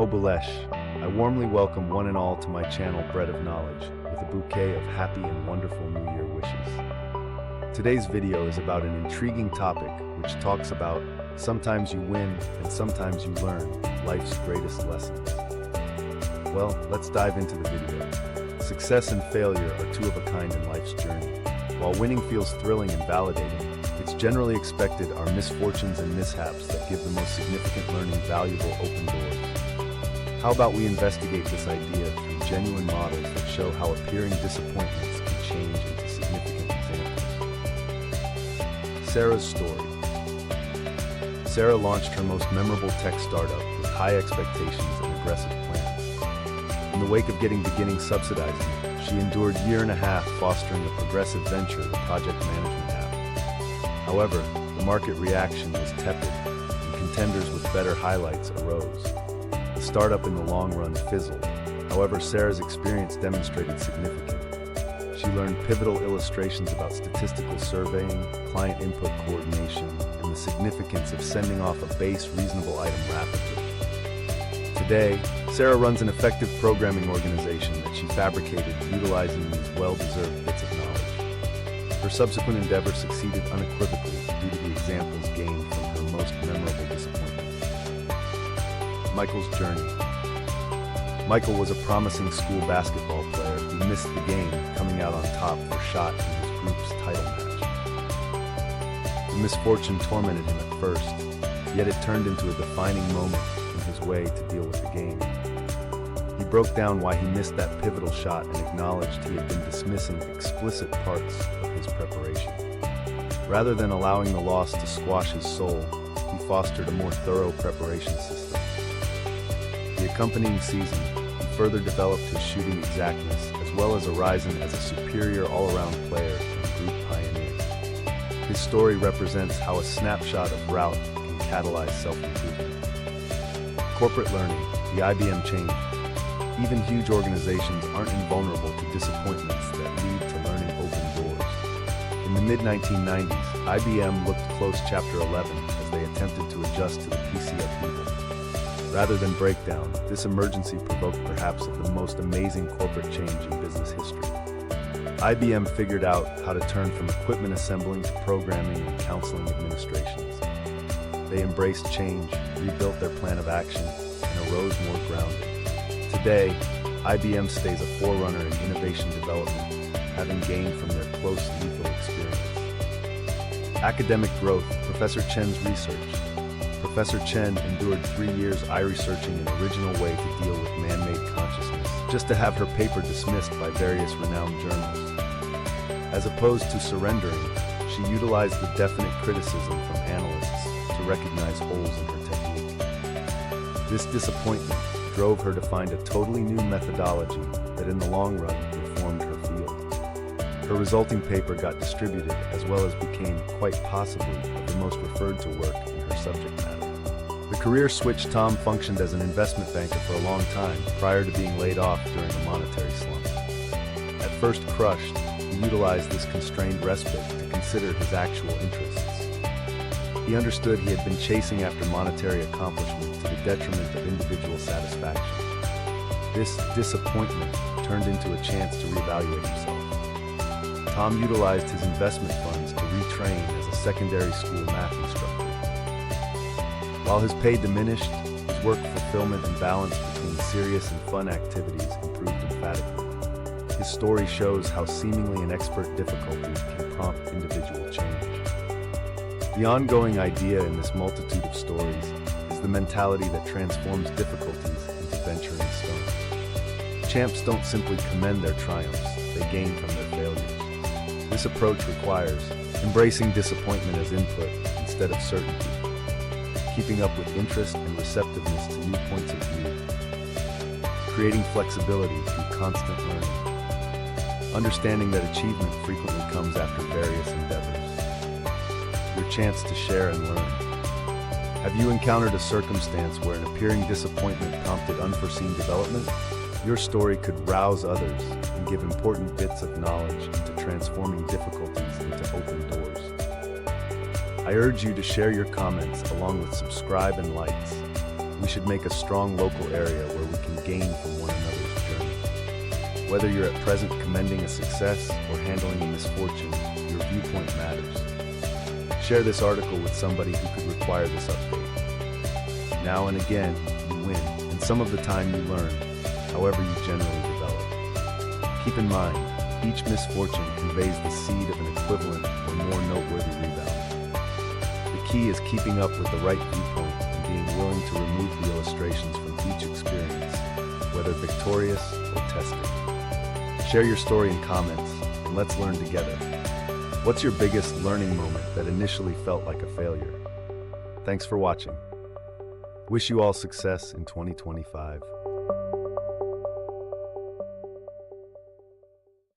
Kobulesh, I warmly welcome one and all to my channel Bread of Knowledge with a bouquet of happy and wonderful New Year wishes. Today's video is about an intriguing topic which talks about sometimes you win and sometimes you learn life's greatest lessons. Well, let's dive into the video. Success and failure are two of a kind in life's journey. While winning feels thrilling and validating, it's generally expected are misfortunes and mishaps that give the most significant learning valuable open doors. How about we investigate this idea through genuine models that show how appearing disappointments can change into significant examples. Sarah's story. Sarah launched her most memorable tech startup with high expectations and aggressive plans. In the wake of getting beginning subsidizing, she endured a year and a half fostering a progressive venture, the project management app. However, the market reaction was tepid, and contenders with better highlights arose. The startup in the long run fizzled. However, Sarah's experience demonstrated significance. She learned pivotal illustrations about statistical surveying, client input coordination, and the significance of sending off a base reasonable item rapidly. Today, Sarah runs an effective programming organization that she fabricated utilizing these well-deserved bits of knowledge. Her subsequent endeavor succeeded unequivocally due to the examples gained from her most memorable disappointment. Michael's journey. Michael was a promising school basketball player who missed the game, coming out on top for shot in his group's title match. The misfortune tormented him at first, yet it turned into a defining moment in his way to deal with the game. He broke down why he missed that pivotal shot and acknowledged he had been dismissing explicit parts of his preparation. Rather than allowing the loss to squash his soul, he fostered a more thorough preparation system. The accompanying season, he further developed his shooting exactness as well as arising as a superior all-around player and group pioneer. His story represents how a snapshot of route can catalyze self-improvement. Corporate learning, the IBM change. Even huge organizations aren't invulnerable to disappointments that lead to learning open doors. In the mid-1990s, IBM looked close Chapter 11 as they attempted to adjust to the PC upheaval. Rather than breakdown, this emergency provoked perhaps of the most amazing corporate change in business history. IBM figured out how to turn from equipment assembling to programming and counseling administrations. They embraced change, rebuilt their plan of action, and arose more grounded. Today, IBM stays a forerunner in innovation development, having gained from their close lethal experience. Academic growth, Professor Chen's research. Professor Chen endured 3 years researching an original way to deal with man-made consciousness, just to have her paper dismissed by various renowned journals. As opposed to surrendering, she utilized the definite criticism from analysts to recognize holes in her technique. This disappointment drove her to find a totally new methodology that in the long run reformed her field. Her resulting paper got distributed as well as became quite possibly of the most referred to work in her subject matter. The career switch. Tom functioned as an investment banker for a long time prior to being laid off during a monetary slump. At first crushed, he utilized this constrained respite to consider his actual interests. He understood he had been chasing after monetary accomplishment to the detriment of individual satisfaction. This disappointment turned into a chance to reevaluate himself. Tom utilized his investment funds to retrain as a secondary school math instructor. While his pay diminished, his work fulfillment and balance between serious and fun activities improved emphatically. His story shows how seemingly an expert difficulty can prompt individual change. The ongoing idea in this multitude of stories is the mentality that transforms difficulties into venturing stones. Champs don't simply commend their triumphs, they gain from their failures. This approach requires embracing disappointment as input instead of certainty, keeping up with interest and receptiveness to new points of view, creating flexibility through constant learning, understanding that achievement frequently comes after various endeavors. Your chance to share and learn. Have you encountered a circumstance where an appearing disappointment prompted unforeseen development? Your story could rouse others and give important bits of knowledge into transforming difficulties into open doors. I urge you to share your comments along with subscribe and likes. We should make a strong local area where we can gain from one another's journey. Whether you're at present commending a success or handling a misfortune, your viewpoint matters. Share this article with somebody who could require this update. Now and again, you win, and some of the time you learn, however you generally develop. Keep in mind, each misfortune conveys the seed of an equivalent or more noteworthy rebound. The key is keeping up with the right viewpoint and being willing to remove the illustrations from each experience, whether victorious or testing. Share your story in comments, and let's learn together. What's your biggest learning moment that initially felt like a failure? Thanks for watching. Wish you all success in 2025.